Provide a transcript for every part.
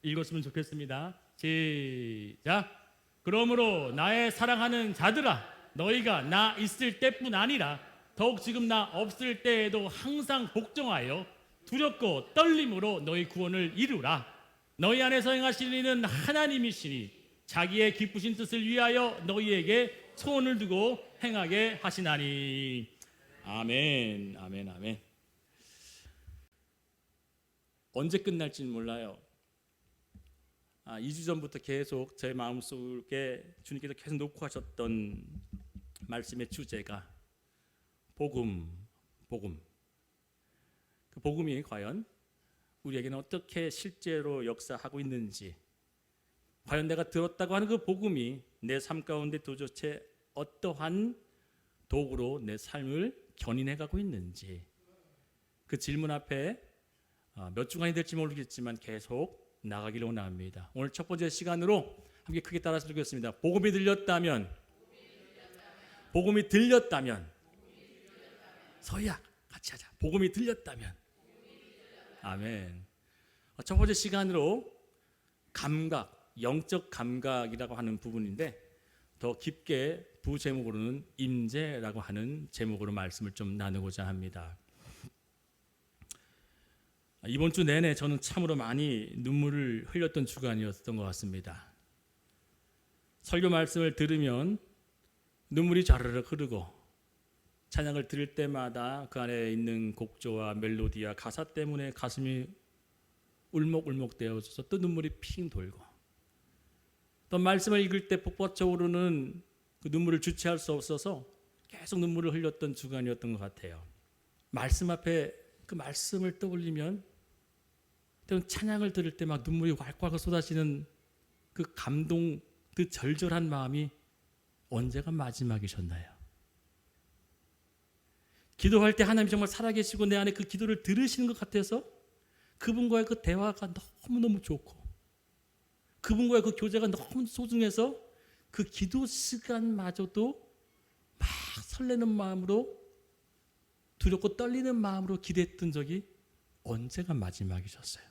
읽었으면 좋겠습니다. 시작. 그러므로 나의 사랑하는 자들아, 너희가 나 있을 때뿐 아니라 더욱 지금 나 없을 때에도 항상 복종하여 두렵고 떨림으로 너희 구원을 이루라. 너희 안에서 행하시는 이는 하나님이시니 자기의 기쁘신 뜻을 위하여 너희에게 소원을 두고 행하게 하시나니. 아멘, 아멘, 아멘. 언제 끝날지는 몰라요. 2주 전부터 계속 제 마음속에 주님께서 계속 놓고 하셨던 말씀의 주제가 복음. 그 복음이 과연 우리에게는 어떻게 실제로 역사하고 있는지, 과연 내가 들었다고 하는 그 복음이 내 삶 가운데 도대체 어떠한 도구로 내 삶을 견인해가고 있는지, 그 질문 앞에 몇 주간이 될지 모르겠지만 계속 나가기를 원합니다. 오늘 첫 번째 시간으로 함께 크게 따라서 읽겠습니다. 복음이 들렸다면, 서희야 같이 하자. 복음이 들렸다면. 아멘. 첫 번째 시간으로 감각, 영적 감각이라고 하는 부분인데, 더 깊게 부제목으로는 임재라고 하는 제목으로 말씀을 좀 나누고자 합니다. 이번 주 내내 저는 참으로 많이 눈물을 흘렸던 주간이었던 것 같습니다. 설교 말씀을 들으면 눈물이 자르륵 흐르고, 찬양을 들을 때마다 그 안에 있는 곡조와 멜로디와 가사 때문에 가슴이 울먹울먹 되어져서 또 눈물이 핑 돌고, 또 말씀을 읽을 때 폭포쳐 오르는 그 눈물을 주체할 수 없어서 계속 눈물을 흘렸던 주간이었던 것 같아요. 말씀 앞에 그 말씀을 떠올리면, 때론 찬양을 들을 때 막 눈물이 왈칵 쏟아지는 그 감동, 그 절절한 마음이 언제가 마지막이셨나요? 기도할 때 하나님이 정말 살아계시고 내 안에 그 기도를 들으시는 것 같아서 그분과의 그 대화가 너무너무 좋고, 그분과의 그 교제가 너무 소중해서 그 기도 시간마저도 막 설레는 마음으로, 두렵고 떨리는 마음으로 기대했던 적이 언제가 마지막이셨어요?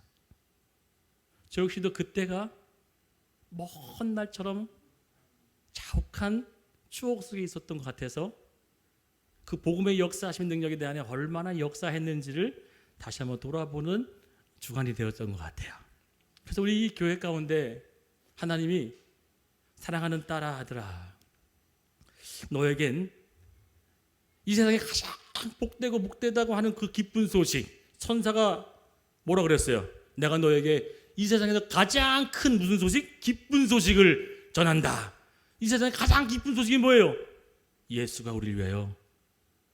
저 역시도 그때가 먼 날처럼 자욱한 추억 속에 있었던 것 같아서 그 복음의 역사하시는 능력에 대한 얼마나 역사했는지를 다시 한번 돌아보는 주간이 되었던 것 같아요. 그래서 우리 이 교회 가운데 하나님이 사랑하는 딸아 아들아, 너에겐 이 세상에 가장 복되고 복되다고 하는 그 기쁜 소식, 천사가 뭐라 그랬어요? 내가 너에게 이 세상에서 가장 큰 무슨 소식? 기쁜 소식을 전한다. 이 세상에 가장 기쁜 소식이 뭐예요? 예수가 우리를 위하여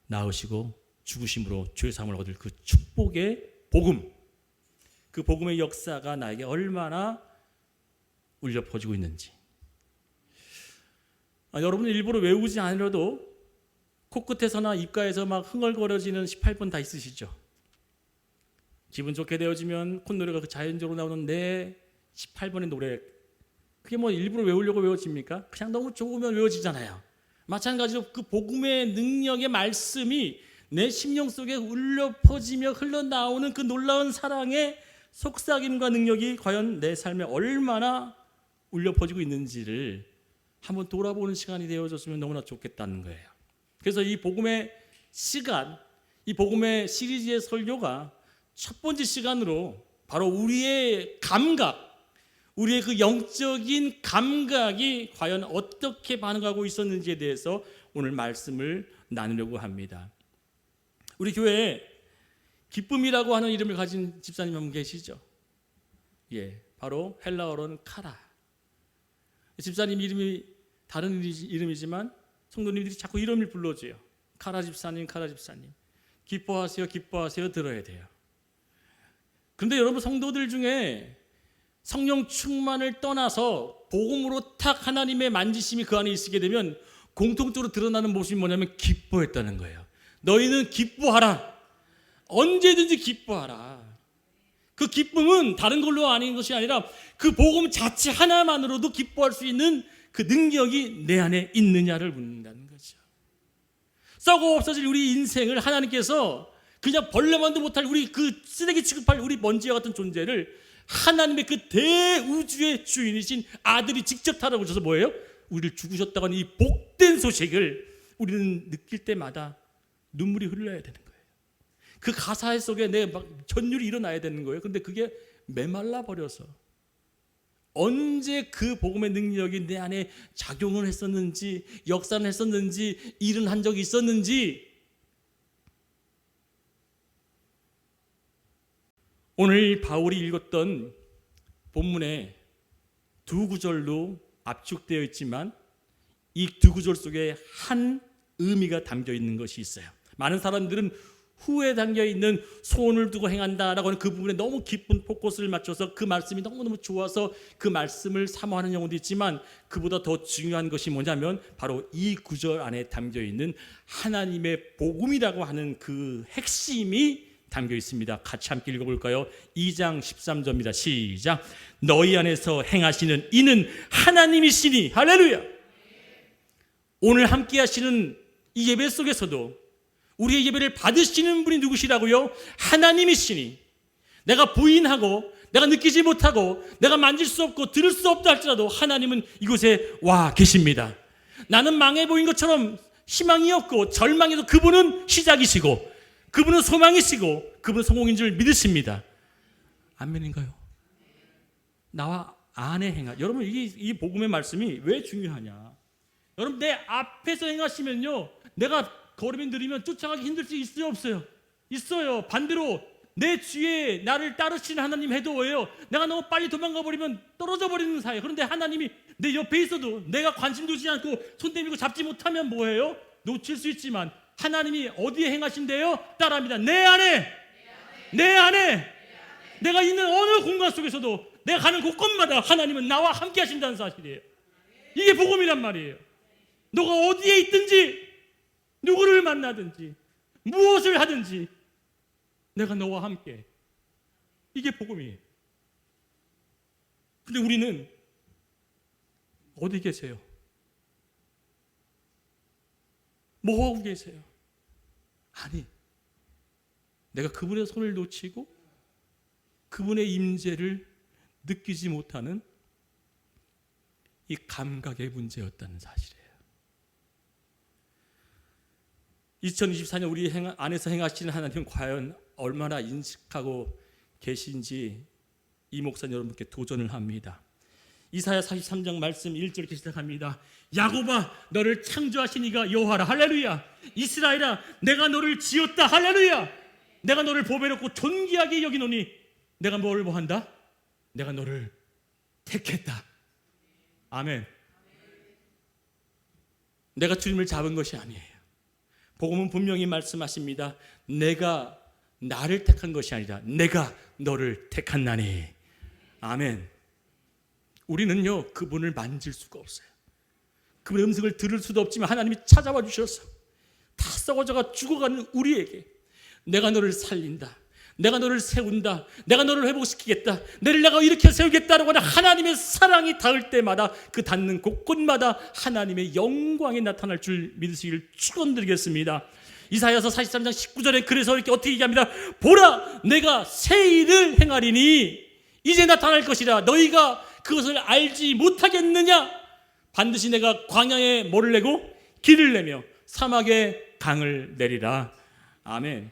나으시고 죽으심으로 죄 사함을 얻을 그 축복의 복음, 그 복음의 역사가 나에게 얼마나 울려 퍼지고 있는지. 여러분은 일부러 외우지 않으려도 코끝에서나 입가에서 막 흥얼거려지는 18번 다 있으시죠? 기분 좋게 되어지면 콧노래가 그 자연적으로 나오는 내 18번의 노래, 그게 뭐 일부러 외우려고 외워집니까? 그냥 너무 좋으면 외워지잖아요. 마찬가지로 그 복음의 능력의 말씀이 내 심령 속에 울려 퍼지며 흘러나오는 그 놀라운 사랑의 속삭임과 능력이 과연 내 삶에 얼마나 울려 퍼지고 있는지를 한번 돌아보는 시간이 되어졌으면 너무나 좋겠다는 거예요. 그래서 이 복음의 시간, 이 복음의 시리즈의 설교가 첫 번째 시간으로 바로 우리의 감각, 우리의 그 영적인 감각이 과연 어떻게 반응하고 있었는지에 대해서 오늘 말씀을 나누려고 합니다. 우리 교회에 기쁨이라고 하는 이름을 가진 집사님 한 분 계시죠? 예, 바로 헬라어로는 카라. 집사님 이름이 다른 이름이지만 성도님들이 자꾸 이름을 불러줘요. 카라 집사님, 카라 집사님. 기뻐하세요, 기뻐하세요 들어야 돼요. 그런데 여러분, 성도들 중에 성령 충만을 떠나서 복음으로 탁 하나님의 만지심이 그 안에 있게 되면 공통적으로 드러나는 모습이 뭐냐면 기뻐했다는 거예요. 너희는 기뻐하라. 언제든지 기뻐하라. 그 기쁨은 다른 걸로 아닌 것이 아니라 그 복음 자체 하나만으로도 기뻐할 수 있는 그 능력이 내 안에 있느냐를 묻는다는 거죠. 썩어 없어질 우리 인생을 하나님께서 그냥 벌레만도 못할 우리 그 쓰레기 취급할 우리 먼지와 같은 존재를 하나님의 그 대우주의 주인이신 아들이 직접 타락오셔서 뭐예요? 우리를 죽으셨다고 하는 이 복된 소식을 우리는 느낄 때마다 눈물이 흘러야 되는 거예요. 그 가사 속에 내 막 전율이 일어나야 되는 거예요. 근데 그게 메말라 버려서 언제 그 복음의 능력이 내 안에 작용을 했었는지, 역사를 했었는지, 일은 한 적이 있었는지. 오늘 바울이 읽었던 본문에 두 구절로 압축되어 있지만 이 두 구절 속에 한 의미가 담겨 있는 것이 있어요. 많은 사람들은 후에 담겨 있는 소원을 두고 행한다라고 하는 그 부분에 너무 깊은 포커스를 맞춰서 그 말씀이 너무너무 좋아서 그 말씀을 사모하는 경우도 있지만, 그보다 더 중요한 것이 뭐냐면 바로 이 구절 안에 담겨 있는 하나님의 복음이라고 하는 그 핵심이 담겨 있습니다. 같이 함께 읽어볼까요? 2장 13절입니다. 시작. 너희 안에서 행하시는 이는 하나님이시니. 할렐루야. 오늘 함께 하시는 이 예배 속에서도 우리의 예배를 받으시는 분이 누구시라고요? 하나님이시니. 내가 부인하고 내가 느끼지 못하고 내가 만질 수 없고 들을 수 없다 할지라도 하나님은 이곳에 와 계십니다. 나는 망해 보인 것처럼 희망이 없고 절망에도 그분은 시작이시고 그분은 소망이시고 그분은 성공인 줄 믿으십니다. 아멘인가요? 나와 안에 행하. 여러분, 이 복음의 말씀이 왜 중요하냐? 여러분, 내 앞에서 행하시면요, 내가 걸음이 느리면 쫓아가기 힘들 수 있어요, 없어요? 있어요. 반대로 내 뒤에 나를 따르시는 하나님 해도예요, 내가 너무 빨리 도망가 버리면 떨어져 버리는 사이에요. 그런데 하나님이 내 옆에 있어도 내가 관심 두지 않고 손 내밀고 잡지 못하면 뭐예요? 놓칠 수 있지만 하나님이 어디에 행하신대요? 따라합니다. 내 안에. 내가 있는 어느 공간 속에서도 내가 가는 곳곳마다 하나님은 나와 함께 하신다는 사실이에요. 이게 복음이란 말이에요. 너가 어디에 있든지 누구를 만나든지 무엇을 하든지 내가 너와 함께. 이게 복음이에요. 근데 우리는 어디 계세요? 뭐 하고 계세요? 아니, 내가 그분의 손을 놓치고 그분의 임재를 느끼지 못하는 이 감각의 문제였다는 사실이에요. 2024년 우리 안에서 행하시는 하나님은 과연 얼마나 인식하고 계신지 이 목사님 여러분께 도전을 합니다. 이사야 43장 말씀 1절 이렇게 시작합니다. 야곱아, 너를 창조하신 이가 여호와라. 할렐루야. 이스라엘아, 내가 너를 지었다. 할렐루야. 내가 너를 보배롭고 존귀하게 여기노니 내가 뭐를 뭐한다? 내가 너를 택했다. 아멘. 내가 주님을 잡은 것이 아니에요. 복음은 분명히 말씀하십니다. 내가 나를 택한 것이 아니라 내가 너를 택한나니. 아멘. 우리는요, 그분을 만질 수가 없어요. 그분의 음성을 들을 수도 없지만 하나님이 찾아와 주셔서 다 썩어져가 죽어가는 우리에게 내가 너를 살린다, 내가 너를 세운다, 내가 너를 회복시키겠다, 내가 일으켜 세우겠다라고 하는 하나님의 사랑이 닿을 때마다 그 닿는 곳곳마다 하나님의 영광이 나타날 줄 믿으시길 축원드리겠습니다. 이사야서 43장 19절에 그래서 이렇게 어떻게 얘기합니다. 보라, 내가 새 일을 행하리니 이제 나타날 것이라. 너희가 그것을 알지 못하겠느냐? 반드시 내가 광야에 뭐를 내고 길을 내며 사막에 강을 내리라. 아멘.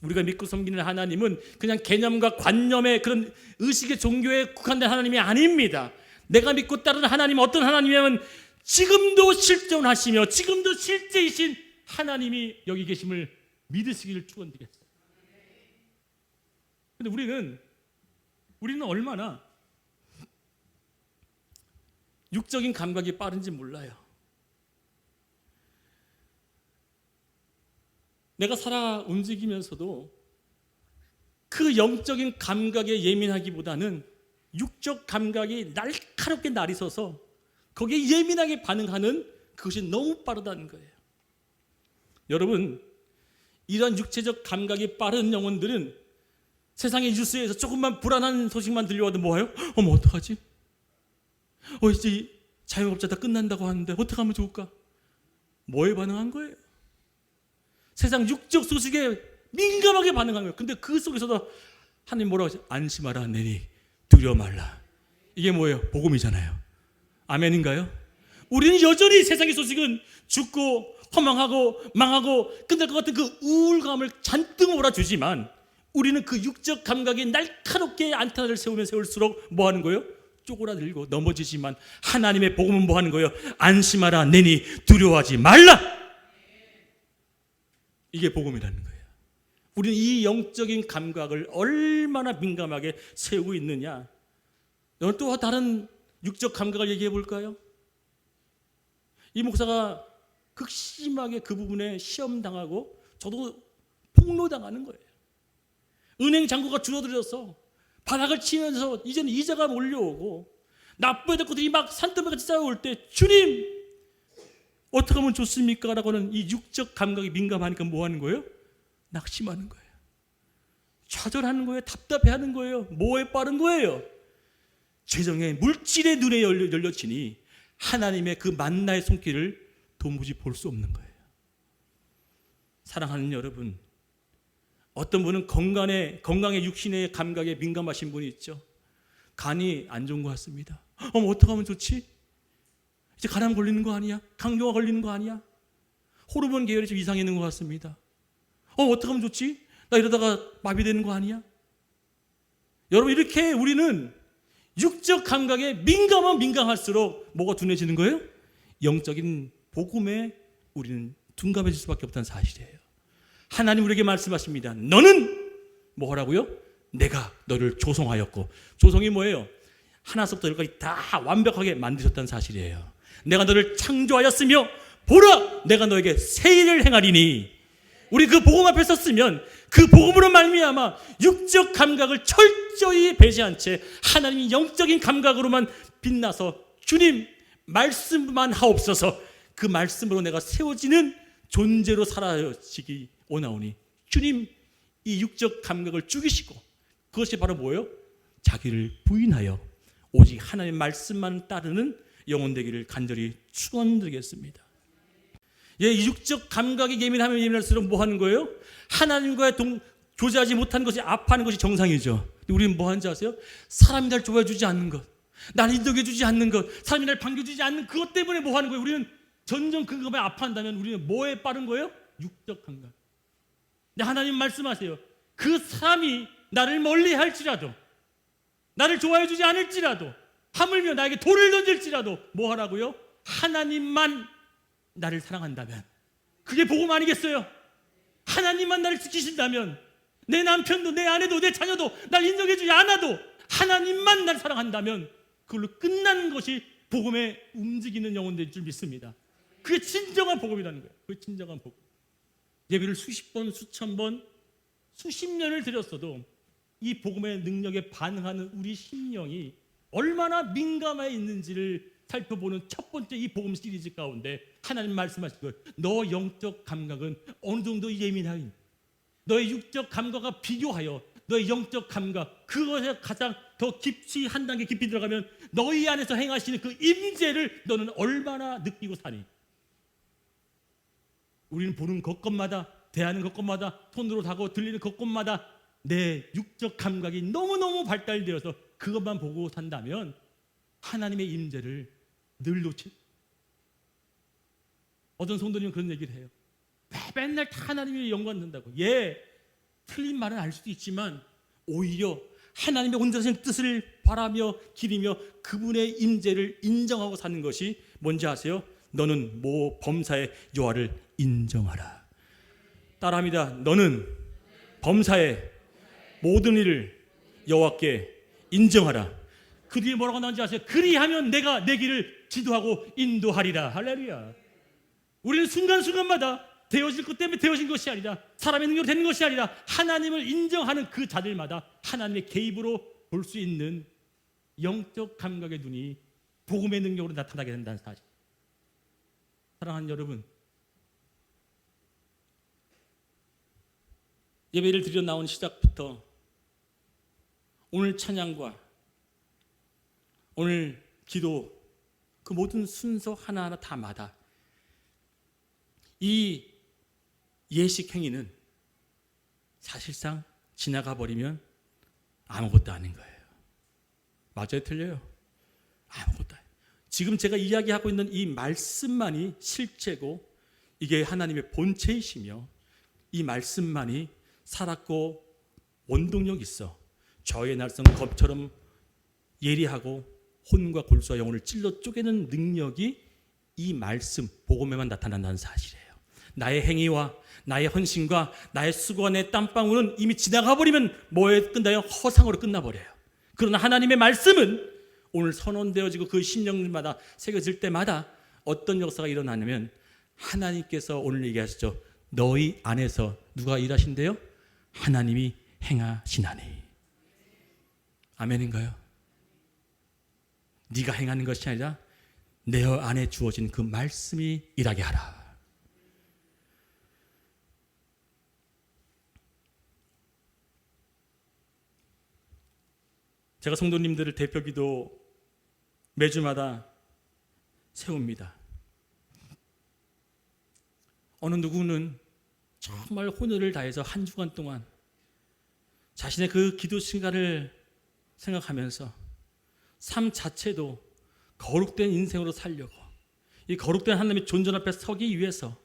우리가 믿고 섬기는 하나님은 그냥 개념과 관념의 그런 의식의 종교에 국한된 하나님이 아닙니다. 내가 믿고 따르는 하나님은 어떤 하나님이냐면 지금도 실존하시며 지금도 실제이신 하나님이 여기 계심을 믿으시기를 축원드리겠습니다. 그런데 우리는 얼마나 육적인 감각이 빠른지 몰라요. 내가 살아 움직이면서도 그 영적인 감각에 예민하기보다는 육적 감각이 날카롭게 날이 서서 거기에 예민하게 반응하는 그것이 너무 빠르다는 거예요. 여러분, 이런 육체적 감각이 빠른 영혼들은 세상의 뉴스에서 조금만 불안한 소식만 들려와도 뭐예요? 어머, 어떡하지? 이제 자영업자 다 끝난다고 하는데 어떻게 하면 좋을까? 뭐에 반응한 거예요? 세상 육적 소식에 민감하게 반응한 거예요. 근데 그 속에서도 하나님 뭐라고 하죠? 안심하라 내니 두려워 말라. 이게 뭐예요? 복음이잖아요. 아멘인가요? 우리는 여전히 세상의 소식은 죽고 허망하고 망하고 끝날 것 같은 그 우울감을 잔뜩 몰아주지만 우리는 그 육적 감각이 날카롭게 안테나를 세우면 세울수록 뭐 하는 거예요? 쪼그라들고 넘어지지만 하나님의 복음은 뭐 하는 거예요? 안심하라 내니 두려워하지 말라. 이게 복음이라는 거예요. 우리는 이 영적인 감각을 얼마나 민감하게 세우고 있느냐. 오늘 또 다른 육적 감각을 얘기해 볼까요? 이 목사가 극심하게 그 부분에 시험당하고 저도 폭로당하는 거예요. 은행 잔고가 줄어들어서 바닥을 치면서 이제는 이자가 몰려오고 납부해야 될 것들이 막 산더미같이 쌓여올 때 주님 어떻게 하면 좋습니까? 라고는 이 육적 감각이 민감하니까 뭐 하는 거예요? 낙심하는 거예요. 좌절하는 거예요. 답답해하는 거예요. 뭐에 빠른 거예요? 재정의 물질의 눈에 열려치니 하나님의 그 만나의 손길을 도무지 볼 수 없는 거예요. 사랑하는 여러분, 어떤 분은 건강의 육신의 감각에 민감하신 분이 있죠. 간이 안 좋은 것 같습니다. 어떻게 하면 좋지? 이제 간암 걸리는 거 아니야? 당뇨가 걸리는 거 아니야? 호르몬 계열이 좀 이상해지는 것 같습니다. 어떻게 하면 좋지? 나 이러다가 마비되는 거 아니야? 여러분, 이렇게 우리는 육적 감각에 민감할수록 뭐가 둔해지는 거예요? 영적인 복음에 우리는 둔감해질 수밖에 없다는 사실이에요. 하나님 우리에게 말씀하십니다. 너는 뭐라고요? 내가 너를 조성하였고. 조성이 뭐예요? 하나부터 열까지 다 완벽하게 만드셨다는 사실이에요. 내가 너를 창조하였으며 보라 내가 너에게 새 일을 행하리니. 우리 그 복음 앞에 섰으면 그 복음으로 말미암아 육적 감각을 철저히 배제한 채 하나님이 영적인 감각으로만 빛나서 주님 말씀만 하옵소서, 그 말씀으로 내가 세워지는 존재로 살아지기 원하오니 주님 이 육적 감각을 죽이시고 그것이 바로 뭐예요? 자기를 부인하여 오직 하나님의 말씀만 따르는 영혼 되기를 간절히 축원드리겠습니다. 이 육적 감각이 예민하면 예민할수록 뭐 하는 거예요? 하나님과의 교제하지 못하는 것이 아파하는 것이 정상이죠. 우리는 뭐 하는지 아세요? 사람이 날 좋아해주지 않는 것, 날 인정해주지 않는 것, 사람이 날 반겨주지 않는 그것 때문에 뭐 하는 거예요? 우리는 점점 그것에 아파한다면 우리는 뭐에 빠른 거예요? 육적 감각. 근데 하나님 말씀하세요. 그 사람이 나를 멀리 할지라도, 나를 좋아해주지 않을지라도, 하물며 나에게 돌을 던질지라도 뭐 하라고요? 하나님만 나를 사랑한다면, 그게 복음 아니겠어요? 하나님만 나를 지키신다면, 내 남편도 내 아내도 내 자녀도 날 인정해주지 않아도 하나님만 나를 사랑한다면 그걸로 끝나는 것이 복음에 움직이는 영혼들일 줄 믿습니다. 그게 진정한 복음이라는 거예요. 그게 진정한 복음. 예배를 수십 번, 수천 번, 수십 년을 드렸어도 이 복음의 능력에 반응하는 우리 심령이 얼마나 민감해 있는지를 살펴보는 첫 번째 이 복음 시리즈 가운데 하나님 말씀하신 거예요. 너 영적 감각은 어느 정도 예민하니 너의 육적 감각과 비교하여 너의 영적 감각, 그것에 가장 더 깊이 한 단계 깊이 들어가면 너희 안에서 행하시는 그 임재를 너는 얼마나 느끼고 사니. 우리는 보는 것것마다, 대하는 것것마다, 손으로 다고 들리는 것것마다 내 육적 감각이 너무너무 발달되어서 그것만 보고 산다면 하나님의 임재를 늘 놓칠. 어떤 성도님은 그런 얘기를 해요. 맨날 다 하나님의 영광 듣는다고. 틀린 말은 알 수도 있지만 오히려 하나님의 온전하신 뜻을 바라며 기리며 그분의 임재를 인정하고 사는 것이 뭔지 아세요? 너는 범사의 여호와를 인정하라. 따라합니다. 너는 범사의 모든 일을 여호와께 인정하라. 그 뒤에 뭐라고 나오는지 아세요? 그리하면 내가 내 길을 지도하고 인도하리라. 할렐루야. 우리는 순간순간마다 되어질 것 때문에 되어진 것이 아니라 사람의 능력으로 되는 것이 아니라 하나님을 인정하는 그 자들마다 하나님의 개입으로 볼 수 있는 영적 감각의 눈이 복음의 능력으로 나타나게 된다는 사실. 사랑하는 여러분, 예배를 드려 나온 시작부터 오늘 찬양과 오늘 기도 그 모든 순서 하나하나 다마다 이 예식 행위는 사실상 지나가 버리면 아무것도 아닌 거예요. 맞아요, 틀려요? 아무것도 아니에요. 지금 제가 이야기하고 있는 이 말씀만이 실제고 이게 하나님의 본체이시며 이 말씀만이 살았고 원동력 있어 저의 날선 검처럼 예리하고 혼과 골수와 영혼을 찔러 쪼개는 능력이 이 말씀 복음에만 나타난다는 사실이에요. 나의 행위와 나의 헌신과 나의 수고와 내 땀방울은 이미 지나가 버리면 뭐에 끝나요? 허상으로 끝나버려요. 그러나 하나님의 말씀은 오늘 선언되어지고 그 심령마다 새겨질 때마다 어떤 역사가 일어나냐면 하나님께서 오늘 얘기하시죠. 너희 안에서 누가 일하신대요? 하나님이 행하시나니. 아멘인가요? 네가 행하는 것이 아니라 내 안에 주어진 그 말씀이 일하게 하라. 제가 성도님들을 대표기도 매주마다 세웁니다. 어느 누구는 정말 혼혈을 다해서 한 주간 동안 자신의 그 기도 시간을 생각하면서 삶 자체도 거룩된 인생으로 살려고 이 거룩된 하나님의 존전 앞에 서기 위해서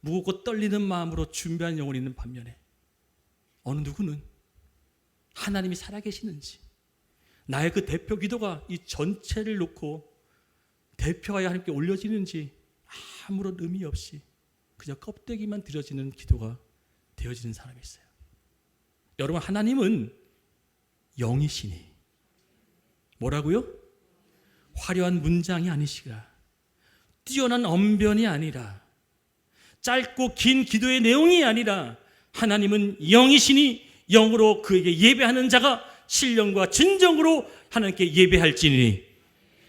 무겁고 떨리는 마음으로 준비한 영혼이 있는 반면에 어느 누구는 하나님이 살아계시는지 나의 그 대표 기도가 이 전체를 놓고 대표하여 하나님께 올려지는지 아무런 의미 없이 그저 껍데기만 들여지는 기도가 되어지는 사람이 있어요. 여러분, 하나님은 영이시니 뭐라고요? 화려한 문장이 아니시라, 뛰어난 언변이 아니라, 짧고 긴 기도의 내용이 아니라 하나님은 영이시니 영으로 그에게 예배하는 자가 신령과 진정으로 하나님께 예배할지니,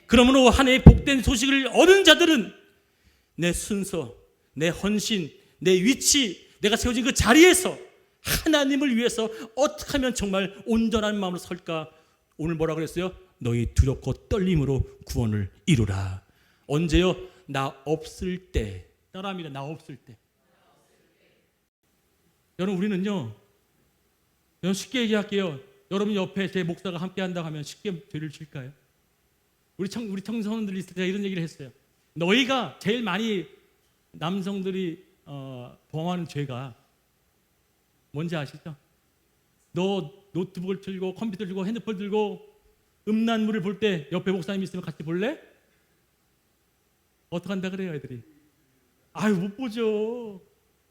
그러므로 하나님의 복된 소식을 얻은 자들은 내 순서, 내 헌신, 내 위치, 내가 세워진 그 자리에서 하나님을 위해서 어떻게 하면 정말 온전한 마음으로 설까? 오늘 뭐라 그랬어요? 너희 두렵고 떨림으로 구원을 이루라. 언제요? 나 없을 때. 따라합니다. 나 없을 때. 여러분, 우리는요, 여러분 쉽게 얘기할게요. 여러분 옆에 제 목사가 함께 한다고 하면 쉽게 죄를 질까요? 우리 청소년들이 있을 때 이런 얘기를 했어요. 너희가 제일 많이 남성들이 범하는 죄가 뭔지 아시죠? 너 노트북을 들고 컴퓨터 들고 핸드폰 들고 음란물을 볼 때 옆에 목사님 있으면 같이 볼래? 어떡한다 그래요, 애들이? 아유, 못 보죠.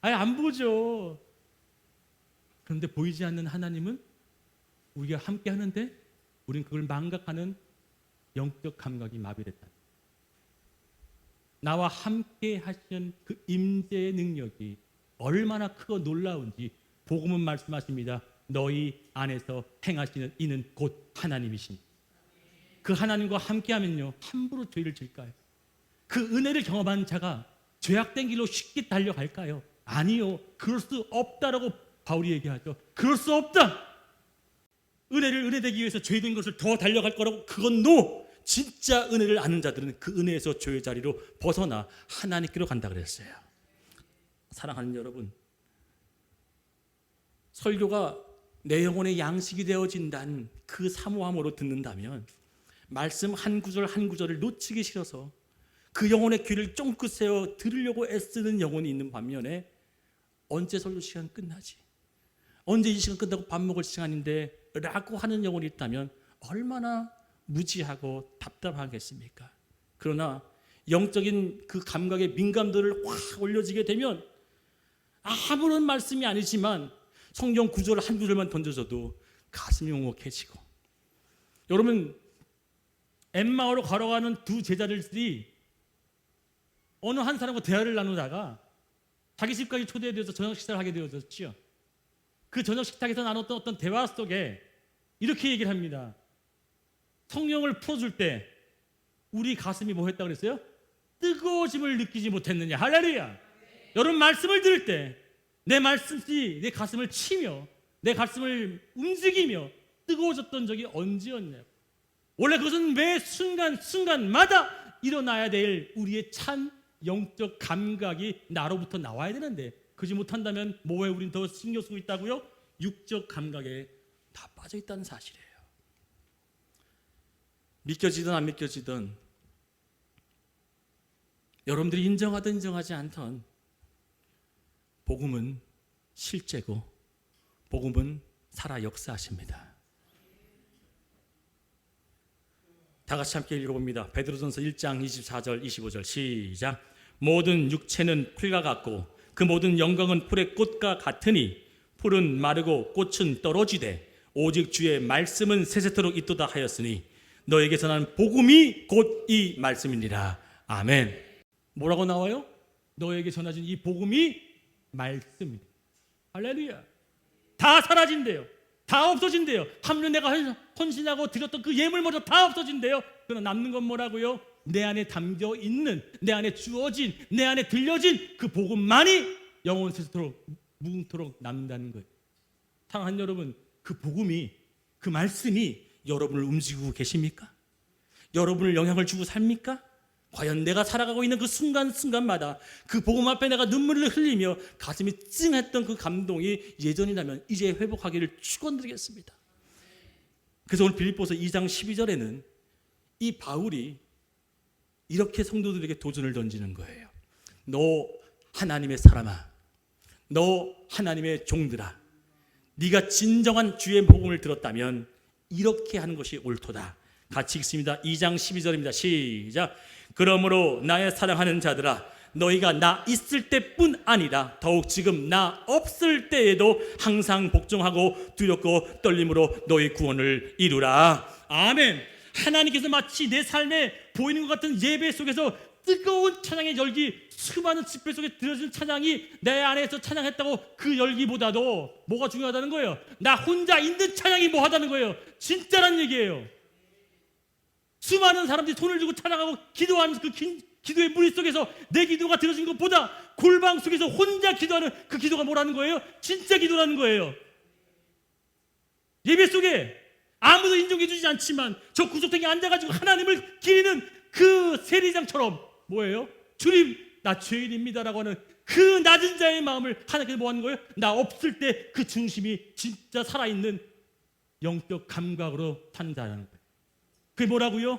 아유, 안 보죠. 그런데 보이지 않는 하나님은 우리가 함께 하는데 우리는 그걸 망각하는 영적 감각이 마비됐다. 나와 함께 하시는 그 임재의 능력이 얼마나 크고 놀라운지 복음은 말씀하십니다. 너희 안에서 행하시는 이는 곧 하나님이십니다. 그 하나님과 함께하면요, 함부로 죄를 질까요? 그 은혜를 경험한 자가 죄악된 길로 쉽게 달려갈까요? 아니요. 그럴 수 없다라고 바울이 얘기하죠. 그럴 수 없다. 은혜를 은혜되기 위해서 죄된 것을 더 달려갈 거라고, 그건 노. 진짜 은혜를 아는 자들은 그 은혜에서 죄의 자리로 벗어나 하나님께로 간다 그랬어요. 사랑하는 여러분, 설교가 내 영혼의 양식이 되어진다는 그 사모함으로 듣는다면 말씀 한 구절 한 구절을 놓치기 싫어서 그 영혼의 귀를 쫑긋 세워 들으려고 애쓰는 영혼이 있는 반면에 언제 설교 시간 끝나지? 언제 이 시간 끝나고 밥 먹을 시간인데 라고 하는 영혼이 있다면 얼마나 무지하고 답답하겠습니까? 그러나 영적인 그 감각의 민감도를 확 올려지게 되면 아무런 말씀이 아니지만 성경 구절 한 구절만 던져줘도 가슴이 먹먹해지고, 여러분, 엠마오로 걸어가는 두 제자들이 어느 한 사람과 대화를 나누다가 자기 집까지 초대되어서 저녁 식사를 하게 되어졌지요. 그 저녁 식탁에서 나눴던 어떤 대화 속에 이렇게 얘기를 합니다. 성령을 풀어줄 때 우리 가슴이 뭐 했다고 그랬어요? 뜨거워짐을 느끼지 못했느냐. 할렐루야. 여러분, 말씀을 들을 때 내 말씀이 내 가슴을 치며 내 가슴을 움직이며 뜨거워졌던 적이 언제였냐고. 원래 그것은 매 순간마다 일어나야 될 우리의 찬 영적 감각이 나로부터 나와야 되는데, 그러지 못한다면 뭐에 우린 더 신경 쓰고 있다고요? 육적 감각에 다 빠져 있다는 사실이에요. 믿겨지든 안 믿겨지든, 여러분들이 인정하든 인정하지 않든 복음은 실제고 복음은 살아 역사하십니다. 다 같이 함께 읽어봅니다. 베드로전서 1장 24절 25절 시작. 모든 육체는 풀과 같고 그 모든 영광은 풀의 꽃과 같으니 풀은 마르고 꽃은 떨어지되 오직 주의 말씀은 세세토록 있도다 하였으니 너에게 전한 복음이 곧 이 말씀이니라. 아멘. 뭐라고 나와요? 너에게 전해진 이 복음이 말씀이다. 할렐루야. 다 사라진대요. 다 없어진대요. 함년 내가 헌신하고 드렸던 그 예물마저 다 없어진대요. 그러나 남는 건 뭐라고요? 내 안에 담겨 있는, 내 안에 주어진, 내 안에 들려진 그 복음만이 영원 세세토록 무궁토록 남는다는 거예요. 사랑하는 여러분, 그 복음이, 그 말씀이 여러분을 움직이고 계십니까? 여러분을 영향을 주고 삽니까? 과연 내가 살아가고 있는 그 순간순간마다 그 복음 앞에 내가 눈물을 흘리며 가슴이 찡했던 그 감동이 예전이라면 이제 회복하기를 축원드리겠습니다. 그래서 오늘 빌립보서 2장 12절에는 이 바울이 이렇게 성도들에게 도전을 던지는 거예요. 너 하나님의 사람아, 너 하나님의 종들아, 네가 진정한 주의 복음을 들었다면 이렇게 하는 것이 옳도다. 같이 읽습니다. 2장 12절입니다. 시작. 그러므로 나의 사랑하는 자들아, 너희가 나 있을 때뿐 아니라 더욱 지금 나 없을 때에도 항상 복종하고 두렵고 떨림으로 너희 구원을 이루라. 아멘. 하나님께서 마치 내 삶에 보이는 것 같은 예배 속에서 뜨거운 찬양의 열기, 수많은 집회 속에 들어진 찬양이 내 안에서 찬양했다고 그 열기보다도 뭐가 중요하다는 거예요? 나 혼자 있는 찬양이 뭐하다는 거예요? 진짜란 얘기예요. 수많은 사람들이 손을 들고 찬양하고 기도하는 그 기도의 무리 속에서 내 기도가 들어진 것보다 골방 속에서 혼자 기도하는 그 기도가 뭐라는 거예요? 진짜 기도라는 거예요. 예배 속에 아무도 인정해 주지 않지만 저 구석탱이에 앉아가지고 하나님을 기리는 그 세리장처럼 뭐예요? 주님, 나 죄인입니다라고 하는 그 낮은 자의 마음을 하나님께서 뭐 하는 거예요? 나 없을 때 그 중심이 진짜 살아있는 영적 감각으로 사는 자라는 거예요. 그게 뭐라고요?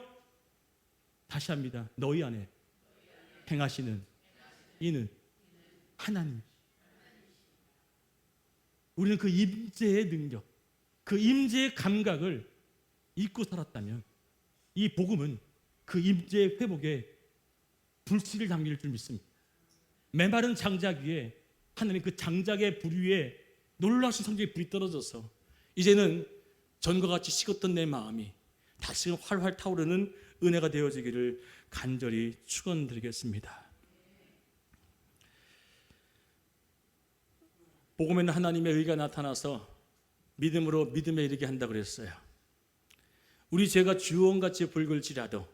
다시 합니다. 너희 안에 행하시는 이는 하나님. 우리는 그 임재의 능력, 그 임재의 감각을 잊고 살았다면 이 복음은 그 임재의 회복에 불씨를 담길 줄 믿습니다. 메마른 장작 위에 하나님 그 장작의 불 위에 놀라신 성경의 불이 떨어져서 이제는 전과 같이 식었던 내 마음이 다시금 활활 타오르는 은혜가 되어지기를 간절히 축원드리겠습니다. 복음에는 하나님의 의가 나타나서 믿음으로 믿음에 이르게 한다고 그랬어요. 우리 죄가 주홍같이 붉을지라도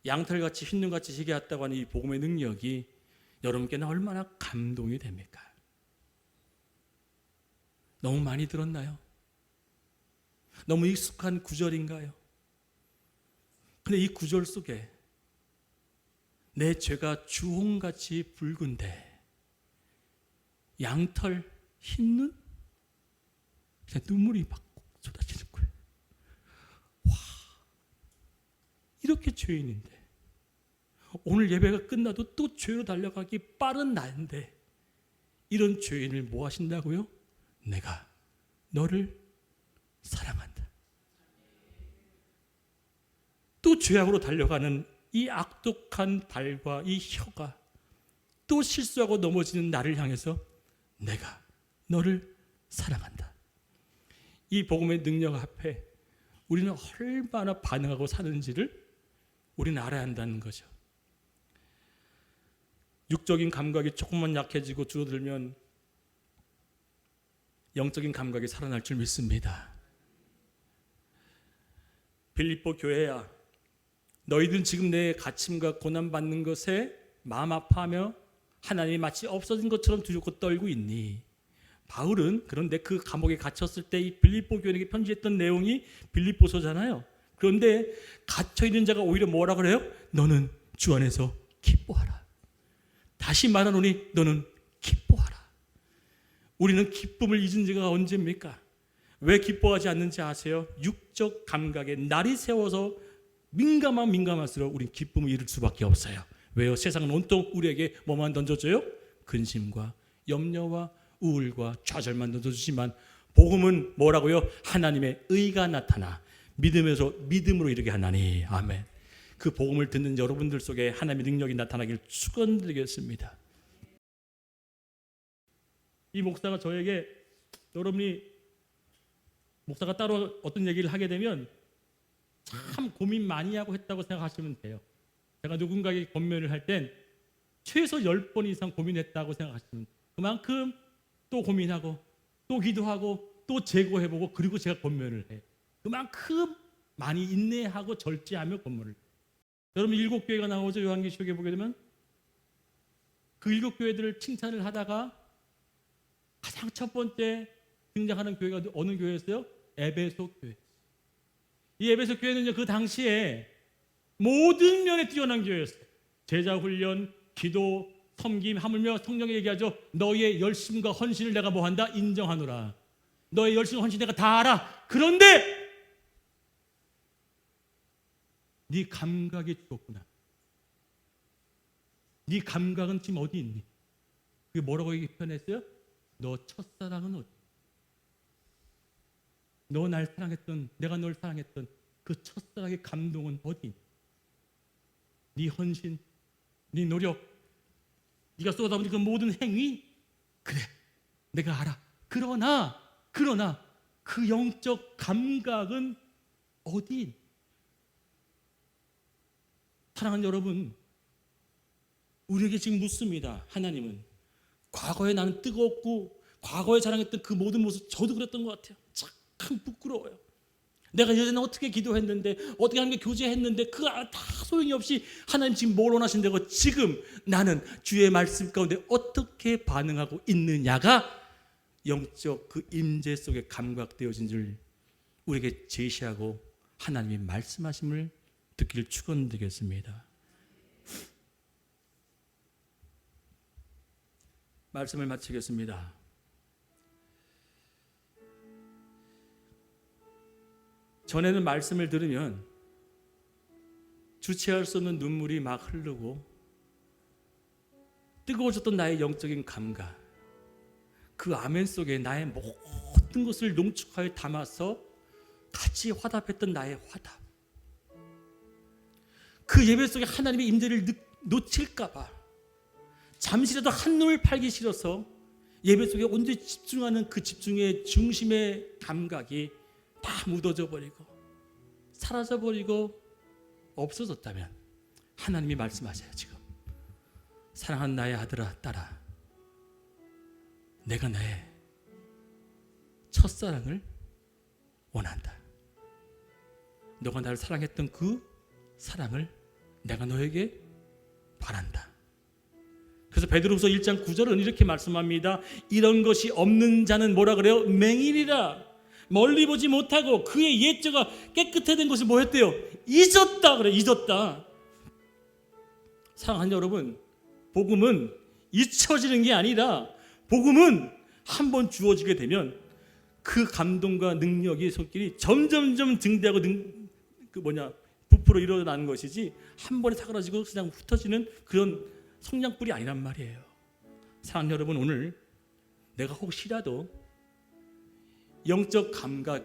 양털같이 흰눈같이 희게 했다고 하는 이 복음의 능력이 여러분께는 얼마나 감동이 됩니까? 너무 많이 들었나요? 너무 익숙한 구절인가요? 근데 이 구절 속에 내 죄가 주홍같이 붉은데 양털 흰눈? 그냥 눈물이 막 쏟아지는 거예요. 와, 이렇게 죄인인데 오늘 예배가 끝나도 또 죄로 달려가기 빠른 나인데 이런 죄인을 뭐 하신다고요? 내가 너를 사랑한다. 또 죄악으로 달려가는 이 악독한 발과 이 혀가 또 실수하고 넘어지는 나를 향해서 내가 너를 사랑한다. 이 복음의 능력 앞에 우리는 얼마나 반응하고 사는지를 우리는 알아야 한다는 거죠. 육적인 감각이 조금만 약해지고 줄어들면 영적인 감각이 살아날 줄 믿습니다. 빌립보 교회야, 너희들은 지금 내 갇힘과 고난받는 것에 마음 아파하며 하나님이 마치 없어진 것처럼 두렵고 떨고 있니? 바울은 그런데 그 감옥에 갇혔을 때 이 빌립보 교회에게 편지했던 내용이 빌립보서잖아요. 그런데 갇혀있는 자가 오히려 뭐라 그래요? 너는 주 안에서 기뻐하라. 다시 말하노니 너는 기뻐하라. 우리는 기쁨을 잊은 지가 언제입니까? 왜 기뻐하지 않는지 아세요? 육적 감각에 날이 세워서 민감할수록 우린 기쁨을 잃을 수밖에 없어요. 왜요? 세상은 온통 우리에게 뭐만 던져줘요? 근심과 염려와 우울과 좌절만 던져주지만 복음은 뭐라고요? 하나님의 의가 나타나 믿음으로 이르게 하나니. 아멘. 그 복음을 듣는 여러분들 속에 하나님의 능력이 나타나길 축원드리겠습니다. 이 목사가 저에게, 여러분이 목사가 따로 어떤 얘기를 하게 되면 참 고민 많이 하고 했다고 생각하시면 돼요. 제가 누군가에게 권면을 할 땐 최소 10번 이상 고민했다고 생각하시면 돼요. 그만큼 또 고민하고 또 기도하고 또 재고해보고 그리고 제가 권면을 해요. 그만큼 많이 인내하고 절제하며 권면을 해요. 여러분 7교회가 나오죠. 요한계시록에 보게 되면 그 7교회들을 칭찬을 하다가 가장 첫 번째 등장하는 교회가 어느 교회였어요? 에베소 교회. 이 에베소 교회는요, 그 당시에 모든 면에 뛰어난 교회였어요. 제자 훈련, 기도, 섬김, 하물며 성경에 얘기하죠. 너의 열심과 헌신을 내가 뭐한다? 인정하노라. 너의 열심과 헌신 내가 다 알아. 그런데 네 감각이 죽었구나. 네 감각은 지금 어디 있니? 그게 뭐라고 표현했어요? 너 첫사랑은 어디? 너 날 사랑했던, 내가 널 사랑했던 그 첫사랑의 감동은 어디? 네 헌신, 네 노력, 네가 쏟아부은 그 모든 행위, 그래, 내가 알아. 그러나 그 영적 감각은 어디? 사랑하는 여러분, 우리에게 지금 묻습니다. 하나님은 과거에 나는 뜨겁고 과거에 자랑했던 그 모든 모습, 저도 그랬던 것 같아요. 참 부끄러워요. 내가 예전에 어떻게 기도했는데, 어떻게 하나님께 교제했는데 그거 다 소용이 없이 하나님 지금 뭘 원하신다고, 지금 나는 주의 말씀 가운데 어떻게 반응하고 있느냐가 영적 그 임재 속에 감각되어진 줄 우리에게 제시하고 하나님이 말씀하심을 듣기를 축원드리겠습니다. 말씀을 마치겠습니다. 전에는 말씀을 들으면 주체할 수 없는 눈물이 막 흐르고 뜨거워졌던 나의 영적인 감각, 그 아멘 속에 나의 모든 것을 농축하여 담아서 같이 화답했던 나의 화답, 그 예배 속에 하나님의 임재를 놓칠까 봐 잠시라도 한눈을 팔기 싫어서 예배 속에 온전히 집중하는 그 집중의 중심의 감각이 다 묻어져 버리고 사라져 버리고 없어졌다면 하나님이 말씀하세요. 지금 사랑하는 나의 아들아, 딸아, 내가 나의 첫사랑을 원한다. 너가 나를 사랑했던 그 사랑을 내가 너에게 바란다. 그래서 베드로후서 1장 9절은 이렇게 말씀합니다. 이런 것이 없는 자는 뭐라 그래요? 맹인이라. 멀리 보지 못하고 그의 옛저가 깨끗해진 것을 뭐 했대요? 잊었다 그래. 잊었다. 사랑하는 여러분, 복음은 잊혀지는 게 아니라 복음은 한번 주어지게 되면 그 감동과 능력이 손길이 점점점 증대하고 부풀어 일어나는 것이지 한 번에 사그라지고 그냥 흩어지는 그런 성냥불이 아니란 말이에요. 사랑하는 여러분, 오늘 내가 혹시라도 영적 감각,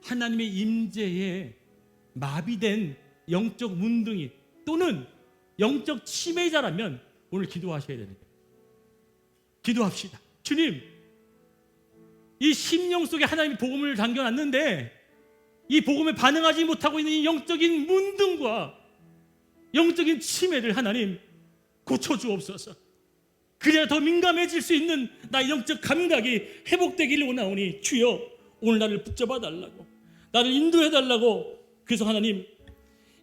하나님의 임재에 마비된 영적 문둥이 또는 영적 치매자라면 오늘 기도하셔야 됩니다. 기도합시다. 주님, 이 심령 속에 하나님이 복음을 담겨놨는데 이 복음에 반응하지 못하고 있는 이 영적인 문둥과 영적인 치매를 하나님 고쳐주옵소서. 그래야 더 민감해질 수 있는 나의 영적 감각이 회복되기를 원하오니 주여 오늘 나를 붙잡아 달라고, 나를 인도해 달라고. 그래서 하나님,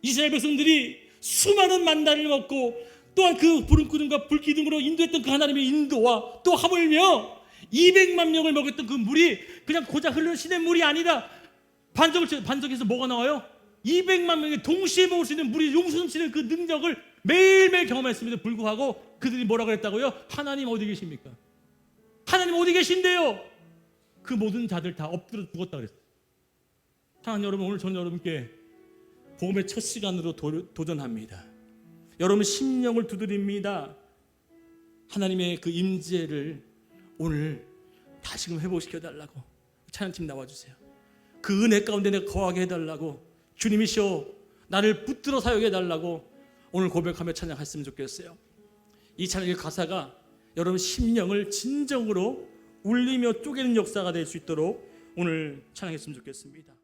이스라엘 백성들이 수많은 만나를 먹고 또한 그 부름기둥과 불기둥으로 인도했던 그 하나님의 인도와 또 하물며 200만 명을 먹였던 그 물이 그냥 고작 흐르는 시냇물이 아니라 반석에서 뭐가 나와요? 200만 명이 동시에 먹을 수 있는 물이 용수넘치는 그 능력을 매일매일 경험했음에도 불구하고 그들이 뭐라 그랬다고요? 하나님 어디 계십니까? 하나님 어디 계신데요? 그 모든 자들 다 엎드려 죽었다 그랬어요. 사랑하는 여러분, 오늘 저는 여러분께 복음의 첫 시간으로 도전합니다. 여러분 심령을 두드립니다. 하나님의 그 임재를 오늘 다시금 회복시켜 달라고. 찬양팀 나와주세요. 그 은혜 가운데 내가 거하게 해달라고, 주님이시여 나를 붙들어 사용해 달라고 오늘 고백하며 찬양했으면 좋겠어요. 이 찬양의 가사가 여러분 심령을 진정으로 울리며 쪼개는 역사가 될 수 있도록 오늘 찬양했으면 좋겠습니다.